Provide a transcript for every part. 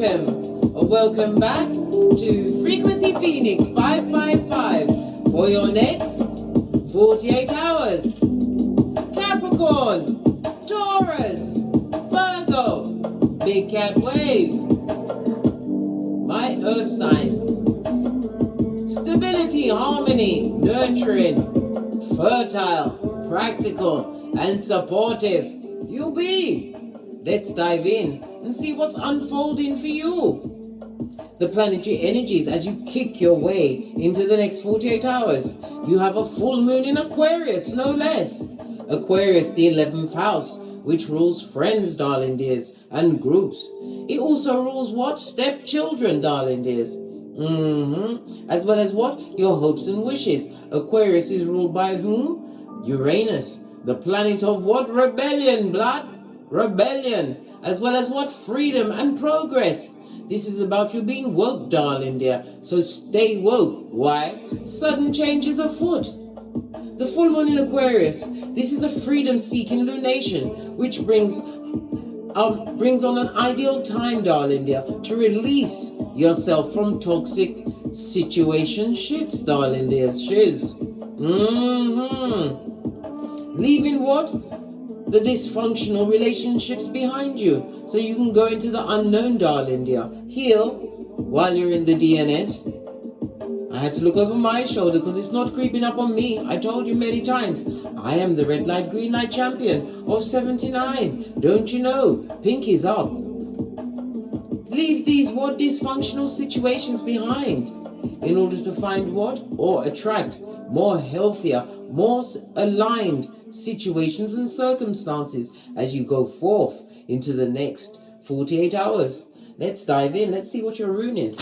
Welcome back to Frequency Phoenix 555 for your next 48 hours. Capricorn, Taurus, Virgo, Big Cat Wave. My earth signs. Stability, harmony, nurturing, fertile, practical, and supportive. You'll be. Let's dive in and see what's unfolding for you. The planetary energies as you kick your way into the next 48 hours. You have a full moon in Aquarius, no less. Aquarius, the 11th house, which rules friends, darling dears, and groups. It also rules what? Stepchildren, darling dears. As well as what? Your hopes and wishes. Aquarius is ruled by whom? Uranus, the planet of what? Rebellion, blood. Rebellion. As well as what? Freedom and progress. This is about you being woke, darling dear. So stay woke. Why? Sudden changes afoot. The full moon in Aquarius. This is a freedom-seeking lunation, which brings on an ideal time, darling dear, to release yourself from toxic situation shits, darling dear. Shiz. Leaving what? The dysfunctional relationships behind you, so you can go into the unknown, darling dear. Heal while you're in the DNS. I had to look over my shoulder because it's not creeping up on me. I told you many times, I am the red light, green light champion of 79. Don't you know? Pink is up. Leave these what? Dysfunctional situations behind in order to find what? Or attract more healthier, more aligned situations and circumstances as you go forth into the next 48 hours. Let's dive in. Let's see what your rune is.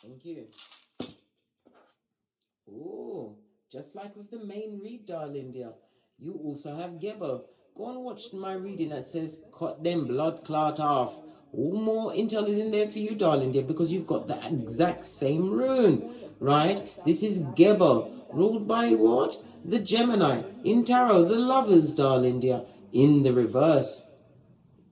Thank you. Oh, just like with the main read, darling dear, you also have Gebo. Go and watch my reading that says, cut them blood clot off. All more intel is in there for you, darling dear, because you've got the exact same rune, right? This is Gebo, ruled by what? The Gemini. In tarot, the lovers, darling dear, in the reverse.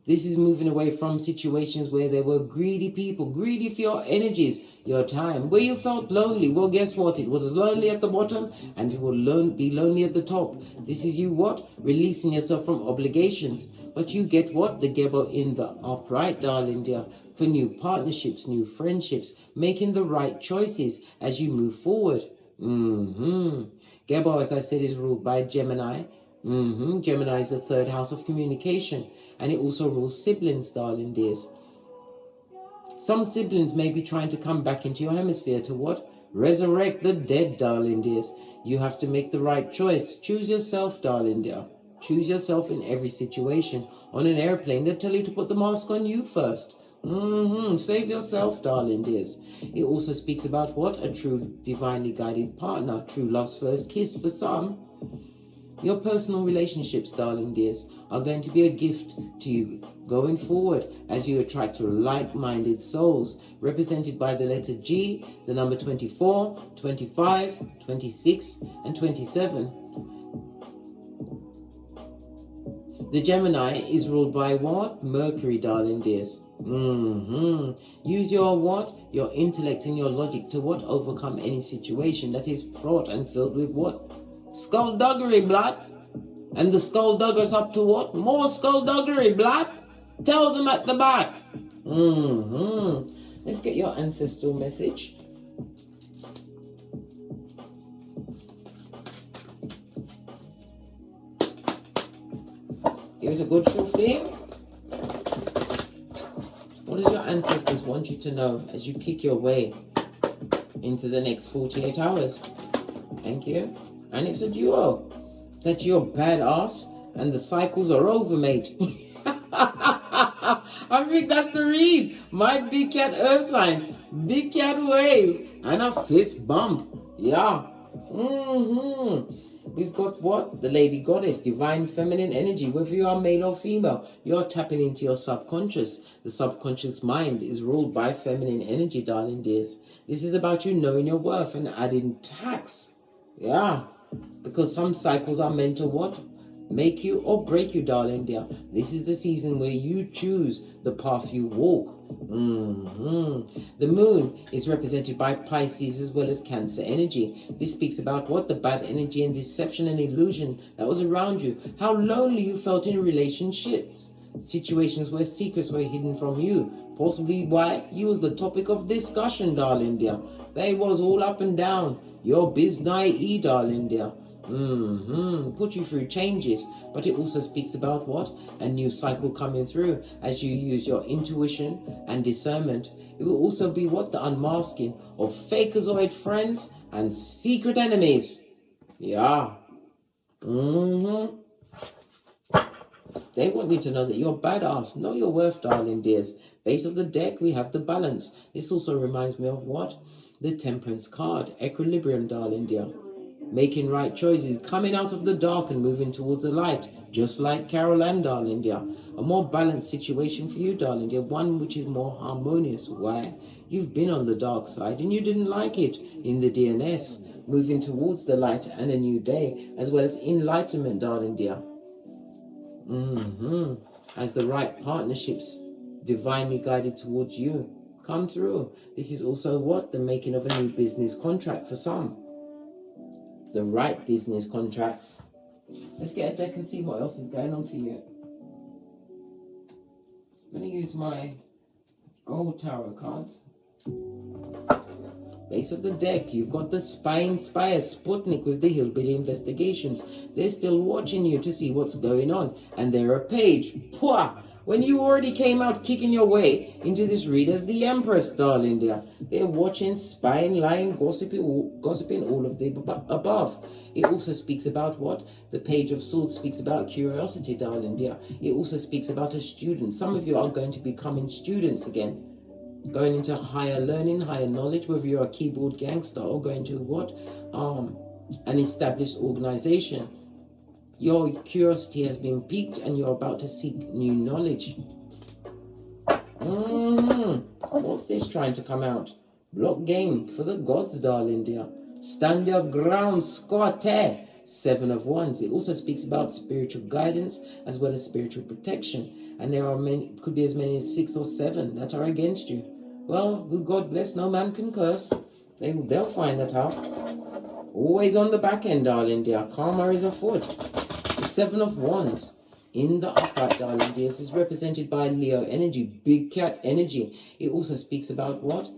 This is moving away from situations where there were greedy people, greedy for your energies, your time, where you felt lonely. Well, guess what? It was lonely at the bottom and it will be lonely at the top. This is you what? Releasing yourself from obligations. But you get what? The Gebo in the upright, darling dear, for new partnerships, new friendships, making the right choices as you move forward. Gebo, as I said, is ruled by Gemini. Gemini is the third house of communication, and it also rules siblings, darling dears. Some siblings may be trying to come back into your hemisphere to what? Resurrect the dead, darling dears. You have to make the right choice. Choose yourself, darling dear. Choose yourself in every situation. On an airplane, they tell you to put the mask on you first. Save yourself, darling dears. It also speaks about what? A true divinely guided partner. True love's first kiss for some. Your personal relationships, darling dears, are going to be a gift to you going forward as you attract like-minded souls, represented by the letter G, the number 24, 25, 26, and 27. The Gemini is ruled by what? Mercury, darling dears. Use your what? Your intellect and your logic to what? Overcome any situation that is fraught and filled with what? Skullduggery, blood. And the skullduggers up to what? More skullduggery, blood. Tell them at the back. Let's get your ancestral message. Here's a good shufti. What does your ancestors want you to know as you kick your way into the next 48 hours? Thank you. And it's a duo. That you're badass and the cycles are over, mate. I think that's the read. My big cat earth signs, big cat wave, and a fist bump. Yeah. We've got what? The lady goddess, divine feminine energy. Whether you are male or female, you're tapping into your subconscious. The subconscious mind is ruled by feminine energy, darling dears. This is about you knowing your worth and adding tax Yeah, because some cycles are meant to what? Make you or break you, darling dear. This is the season where you choose the path you walk. The moon is represented by Pisces as well as Cancer energy. This speaks about what? The bad energy and deception and illusion that was around you. How lonely you felt in relationships. Situations where secrets were hidden from you. Possibly why you was the topic of discussion, darling dear. They was all up and down. Your biznai, darling dear. Put you through changes, but it also speaks about what? A new cycle coming through as you use your intuition and discernment. It will also be what? The unmasking of fakeazoid friends and secret enemies. Yeah. They want you to know that you're badass. Know your worth, darling dears. Base of the deck, we have the balance. This also reminds me of what? The Temperance card. Equilibrium, darling dear. Making right choices, coming out of the dark and moving towards the light, just like Carol Ann, darling dear. A more balanced situation for you, darling dear, one which is more harmonious. Why? You've been on the dark side and you didn't like it in the DNS. Moving towards the light and a new day, as well as enlightenment, darling dear. As the right partnerships, divinely guided towards you, come through. This is also what? The making of a new business contract for some. The right business contracts. Let's get a deck and see what else is going on for you. I'm going to use my gold tarot cards. Base of the deck, you've got the Spy Inspire Sputnik with the Hillbilly Investigations. They're still watching you to see what's going on. And they're a page. Pwah! When you already came out kicking your way into this read as the Empress, darling dear. They're watching, spying, lying, gossiping all of the above. It also speaks about what? The Page of Swords speaks about curiosity, darling dear. It also speaks about a student. Some of you are going to be becoming students again. Going into higher learning, higher knowledge, whether you're a keyboard gangster or going to what? An established organization. Your curiosity has been piqued and you're about to seek new knowledge. What's this trying to come out? Block game for the gods, darling dear. Stand your ground, squatte. 7 of Wands. It also speaks about spiritual guidance as well as spiritual protection. And there are many, could be as many as 6 or 7 that are against you. Well, who God bless, no man can curse. They'll find that out. Always on the back end, darling dear. Karma is afoot. The 7 of Wands in the upright, darling dears, is represented by Leo energy, big cat energy. It also speaks about what?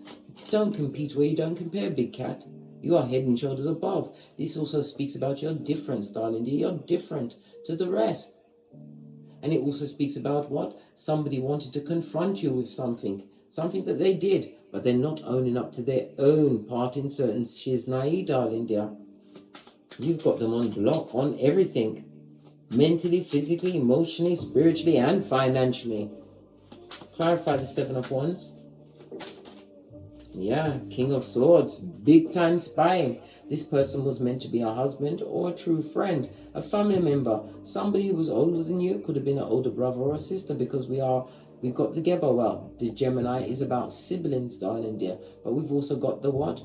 Don't compete where you don't compare, big cat. You are head and shoulders above. This also speaks about your difference, darling dear. You're different to the rest. And it also speaks about what? Somebody wanted to confront you with something that they did, but they're not owning up to their own part in certain shiznai, darling dear. You've got them on block on everything. Mentally, physically, emotionally, spiritually, and financially. Clarify the 7 of Wands. Yeah, King of Swords, big time spying. This person was meant to be a husband or a true friend, a family member, somebody who was older than you, could have been an older brother or a sister, because we've got the Gebo. Well, the Gemini is about siblings, darling dear, but we've also got the what?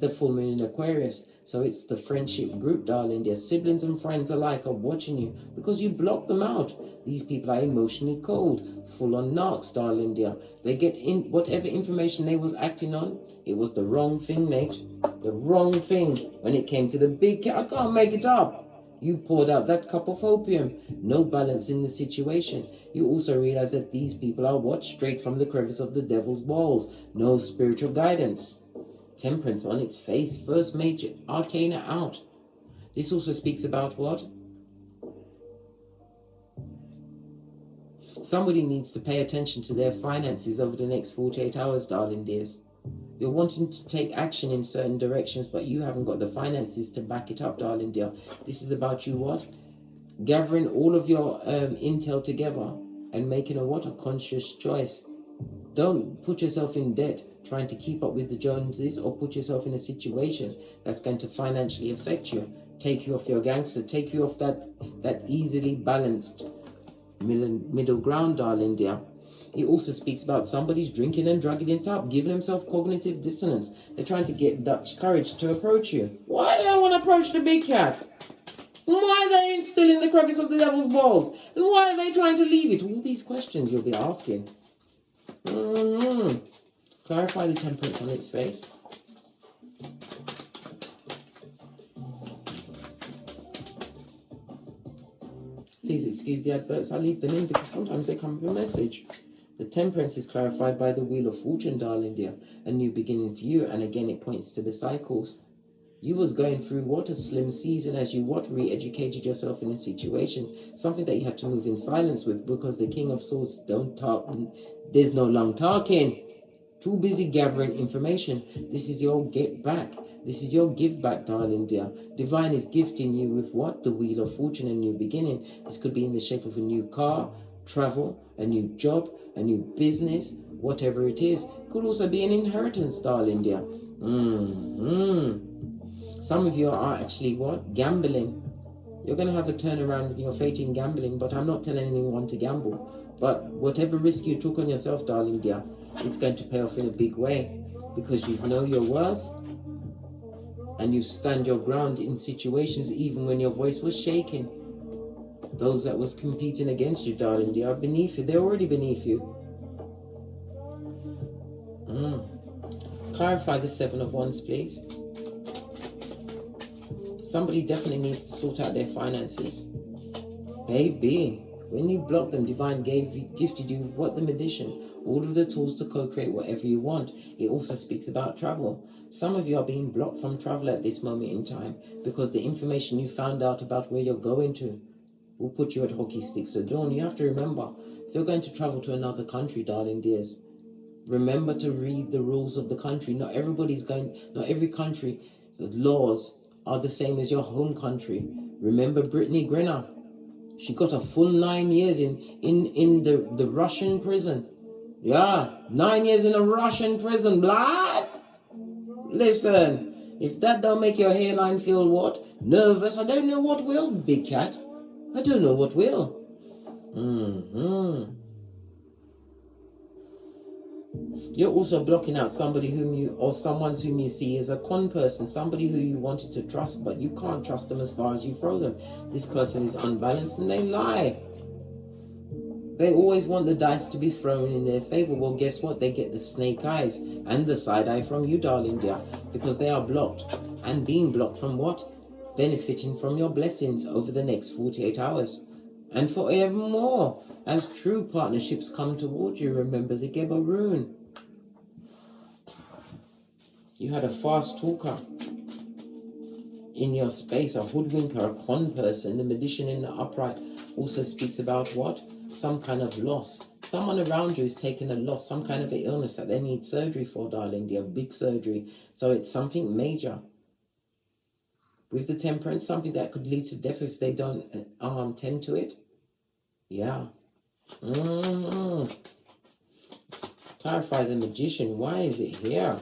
The full moon in Aquarius. So it's the friendship group, darling dear. Siblings and friends alike are watching you because you block them out. These people are emotionally cold, full on narcs, darling dear. They get in whatever information they was acting on. It was the wrong thing, mate. The wrong thing. When it came to the big cat, I can't make it up. You poured out that cup of opium. No balance in the situation. You also realize that these people are what? Straight from the crevice of the devil's walls. No spiritual guidance. Temperance on its face, first major arcana out. This also speaks about what? Somebody needs to pay attention to their finances over the next 48 hours, darling dears. You're wanting to take action in certain directions, but you haven't got the finances to back it up, darling dear. This is about you what? Gathering all of your intel together and making a what? A conscious choice. Don't put yourself in debt trying to keep up with the Joneses, or put yourself in a situation that's going to financially affect you, take you off your gangster, take you off that easily balanced middle ground, darling dear. It also speaks about somebody's drinking and drugging it up, giving themselves cognitive dissonance. They're trying to get that courage to approach you. Why do they want to approach the big cat? Why are they still in the crevice of the devil's balls? And why are they trying to leave it? All these questions you'll be asking. Clarify the temperance on its face. Please excuse the adverts, I leave them in because sometimes they come with a message. The temperance is clarified by the Wheel of Fortune, darling dear. A new beginning for you, and again it points to the cycles. You was going through what a slim season as you re-educated yourself in a situation, something that you had to move in silence with because the King of Swords don't talk, there's no long talking. Too busy gathering information. This is your get back. This is your give back, darling dear. Divine is gifting you with what? The Wheel of Fortune, a new beginning. This could be in the shape of a new car, travel, a new job, a new business, whatever it is. Could also be an inheritance, darling dear. Some of you are actually what? Gambling. You're going to have a turnaround in your fate in gambling, but I'm not telling anyone to gamble. But whatever risk you took on yourself, darling dear, it's going to pay off in a big way because you know your worth and you stand your ground in situations even when your voice was shaking. Those that was competing against you, darling dear, are beneath you. They're already beneath you. Clarify the Seven of Wands, please. Somebody definitely needs to sort out their finances. Baby, when you block them, Divine gifted you with what? The Magician. All of the tools to co-create whatever you want. It also speaks about travel. Some of you are being blocked from travel at this moment in time because the information you found out about where you're going to will put you at hockey sticks. So Dawn, you have to remember, if you're going to travel to another country, darling dears, remember to read the rules of the country. Not every country, the laws are the same as your home country. Remember Brittany Griner? She got a full 9 years in the Russian prison. Yeah, 9 years in a Russian prison, blood. Listen, if that don't make your hairline feel what? Nervous, I don't know what will, big cat. I don't know what will. You're also blocking out somebody someone whom you see as a con person, somebody who you wanted to trust, but you can't trust them as far as you throw them. This person is unbalanced and they lie. They always want the dice to be thrown in their favor. Well, guess what? They get the snake eyes and the side eye from you, darling dear, because they are blocked. And being blocked from what? Benefiting from your blessings over the next 48 hours. And forevermore, as true partnerships come towards you, remember the Geba rune. You had a fast talker in your space, a hoodwinker, a con person. The Magician in the upright also speaks about what? Some kind of loss. Someone around you is taking a loss, some kind of an illness that they need surgery for, darling dear, big surgery. So it's something major. With the Temperance, something that could lead to death if they don't tend to it. Yeah. Clarify the Magician. Why is it here?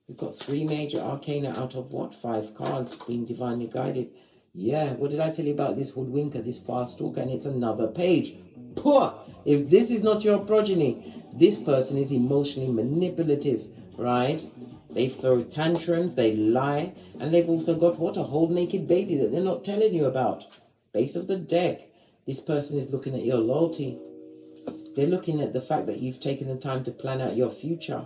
We've got 3 major arcana out of what? 5 cards being divinely guided. Yeah, what did I tell you about this hoodwinker, this fast talker? And it's another page. Poor! If this is not your progeny, this person is emotionally manipulative, right? They throw tantrums, they lie, and they've also got what? A whole naked baby that they're not telling you about. Base of the deck. This person is looking at your loyalty. They're looking at the fact that you've taken the time to plan out your future.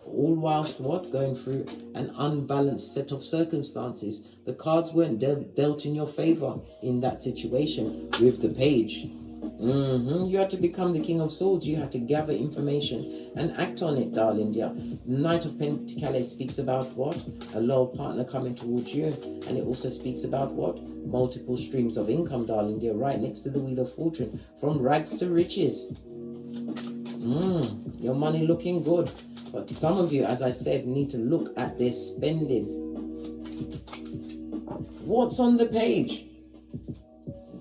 All whilst what? Going through an unbalanced set of circumstances. The cards weren't dealt in your favor in that situation with the page. You had to become the King of Swords. You had to gather information and act on it, darling dear. Knight of Pentacles speaks about what? A loyal partner coming towards you. And it also speaks about what? Multiple streams of income, darling dear, right next to the Wheel of Fortune. From rags to riches. Your money looking good. But some of you, as I said, need to look at their spending. What's on the page?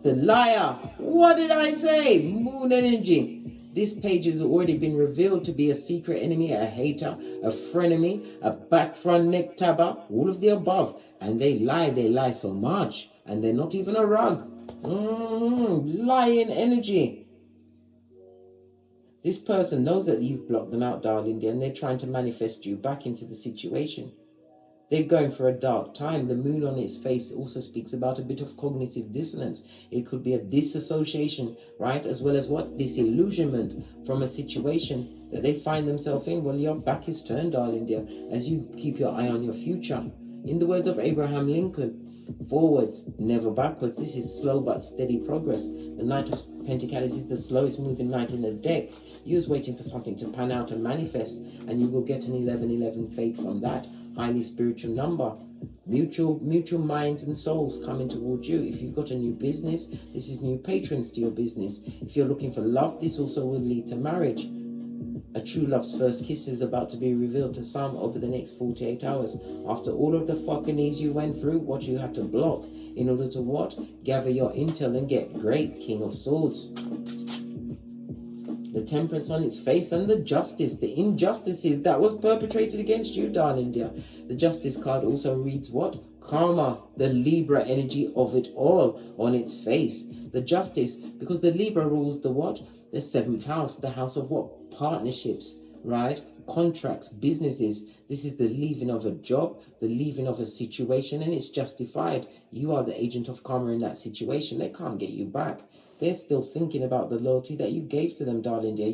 The liar. What did I say? Moon energy. This page has already been revealed to be a secret enemy, a hater, a frenemy, a back front neck tabber, all of the above. And they lie so much. And they're not even a rug. Lying energy. This person knows that you've blocked them out, darling dear, and they're trying to manifest you back into the situation. They're going for a dark time. The moon on its face also speaks about a bit of cognitive dissonance. It could be a disassociation, right? As well as what? Disillusionment from a situation that they find themselves in. Well, your back is turned, darling dear, as you keep your eye on your future. In the words of Abraham Lincoln, forwards, never backwards. This is slow but steady progress. The Knight of Pentacles is the slowest moving knight in the deck. You was waiting for something to pan out and manifest, and you will get an 11-11 fate from that. Highly spiritual number. Mutual minds and souls coming towards you. If you've got a new business, this is new patrons to your business. If you're looking for love, this also will lead to marriage. A true love's first kiss is about to be revealed to some over the next 48 hours. After all of the fuckinese you went through, what you had to block in order to what? Gather your intel and get great. King of Swords. The Temperance on its face, and the Justice. The injustices that was perpetrated against you, darling dear. The Justice card also reads what? Karma, the Libra energy of it all on its face. The Justice, because the Libra rules the what? The 7th house, the house of what? Partnerships, right? Contracts, businesses. This is the leaving of a job, the leaving of a situation, and it's justified. You are the agent of karma in that situation. They can't get you back. They're still thinking about the loyalty that you gave to them, darling dear.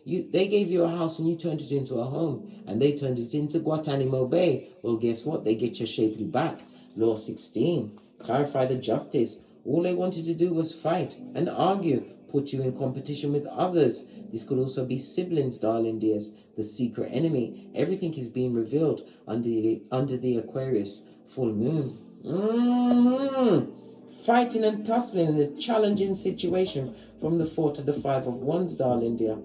They gave you a house and you turned it into a home, and they turned it into Guantanamo Bay. Well, guess what? They get your shapely back. Law 16, clarify the justice. All they wanted to do was fight and argue, put you in competition with others. This could also be siblings, darling dears. The secret enemy. Everything is being revealed under the Aquarius full moon. Fighting and tussling in a challenging situation from the 4 to the 5 of wands, darling dear.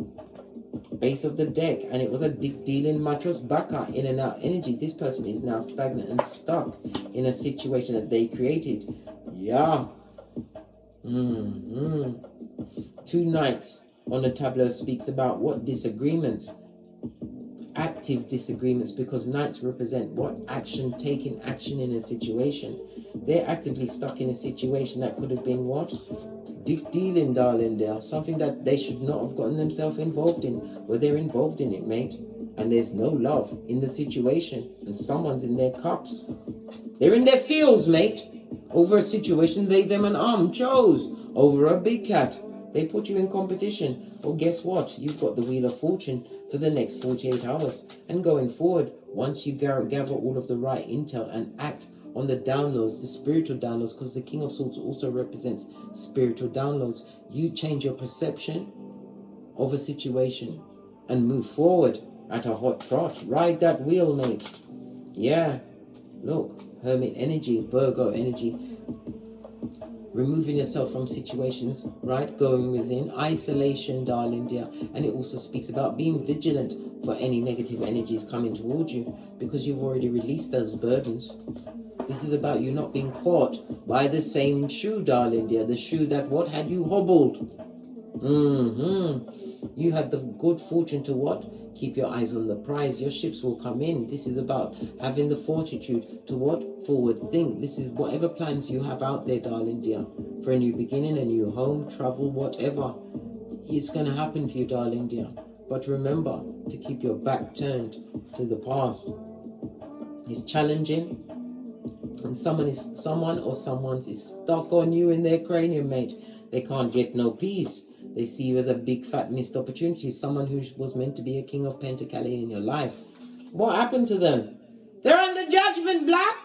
Base of the deck, and it was a dick dealing mattress baka, in and out energy. This person is now stagnant and stuck in a situation that they created. Yeah. 2 knights on the tableau speaks about what? Disagreements. Active disagreements, because knights represent what? Action, taking action in a situation. They're actively stuck in a situation that could have been what? Dick dealing, darling dear. Something that they should not have gotten themselves involved in. Well, they're involved in it, mate. And there's no love in the situation. And someone's in their cups. They're in their feels, mate. Over a situation they, them and chose. Over a big cat. They put you in competition. Well, guess what? You've got the Wheel of Fortune for the next 48 hours. And going forward, once you gather all of the right intel and act on the downloads, the spiritual downloads, because the King of Swords also represents spiritual downloads, you change your perception of a situation and move forward at a hot trot. Ride that wheel, mate. Yeah. Look, Hermit energy, Virgo energy. Removing yourself from situations, right? Going within. Isolation, darling dear. And it also speaks about being vigilant for any negative energies coming towards you, because you've already released those burdens. This is about you not being caught by the same shoe, darling dear. The shoe that what? Had you hobbled. You had the good fortune to what? Keep your eyes on the prize. Your ships will come in. This is about having the fortitude to what? Forward think. This is whatever plans you have out there, darling dear. For a new beginning, a new home, travel, whatever. It's going to happen for you, darling dear. But remember to keep your back turned to the past. It's challenging. And someone is stuck on you in their cranium, mate. They can't get no peace. They see you as a big fat missed opportunity. Someone who was meant to be a King of Pentacles in your life. What happened to them? They're under judgment, black.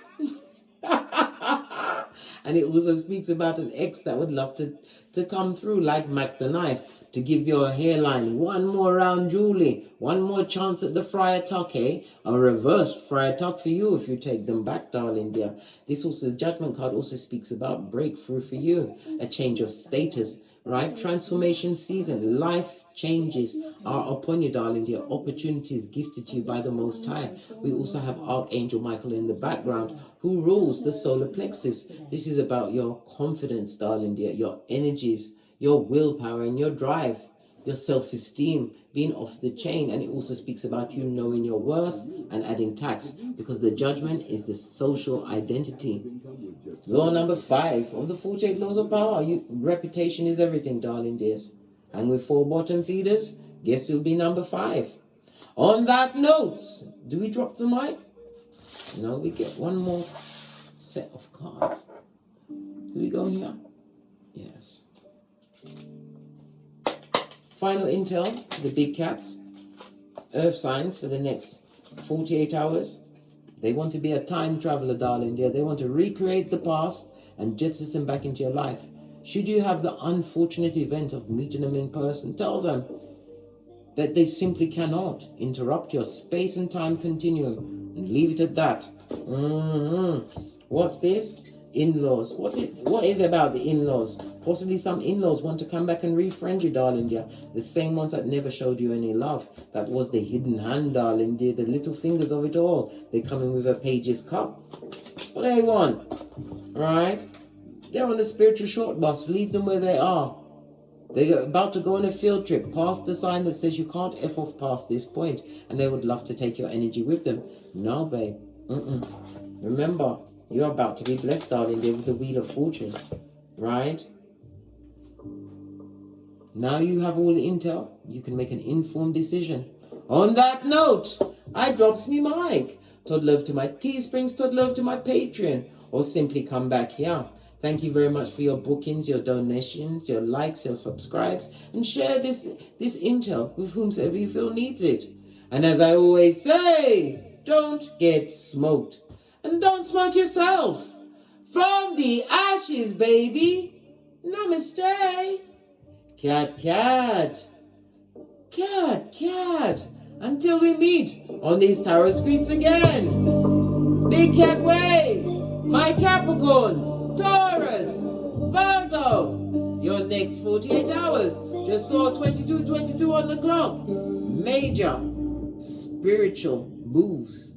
And it also speaks about an ex that would love to come through like Mac the Knife, to give your hairline one more round, Julie. One more chance at the Friar Tuck, eh? A reversed Friar Tuck for you if you take them back, darling dear. This also, the Judgment card also speaks about breakthrough for you. A change of status, right? Transformation season. Life changes are upon you, darling dear. Opportunities gifted to you by the Most High. We also have Archangel Michael in the background, who rules the solar plexus. This is about your confidence, darling dear. Your energies, your willpower and your drive, your self-esteem being off the chain. And it also speaks about you knowing your worth and adding tax, because the Judgment is the social identity. Law number 5 of the 48 laws of power. Reputation is everything, darling dears. And with 4 bottom feeders, Guess who'll be number 5? On that note, do we drop the mic? No, we get one more set of cards. Do we go here? Yes. Final intel for the big cats. Earth signs for the next 48 hours. They want to be a time traveler, darling dear. They want to recreate the past and jettison back into your life. Should you have the unfortunate event of meeting them in person, tell them that they simply cannot interrupt your space and time continuum, and leave it at that. What's this? In-laws. What is about the in-laws? Possibly some in-laws want to come back and refriend you, darling dear. The same ones that never showed you any love. That was the hidden hand, darling dear. The little fingers of it all. They come in with a page's cup. What do they want? Right? They're on the spiritual short bus. Leave them where they are. They're about to go on a field trip past the sign that says you can't F off past this point, and they would love to take your energy with them. No, babe. Remember, you're about to be blessed, darling, with the Wheel of Fortune. Right? Now you have all the intel. You can make an informed decision. On that note, I drops me mic. Toddle over to my Teesprings, toddle over to my Patreon, or simply come back here. Thank you very much for your bookings, your donations, your likes, your subscribes, and share this intel with whomsoever you feel needs it. And as I always say, don't get smoked. And don't smoke yourself. From the ashes, baby. Namaste. Cat, cat. Cat, cat. Until we meet on these tarot streets again. Big cat wave. My Capricorn. Taurus, Virgo, your next 48 hours. Just saw 22:22 on the clock. Major spiritual moves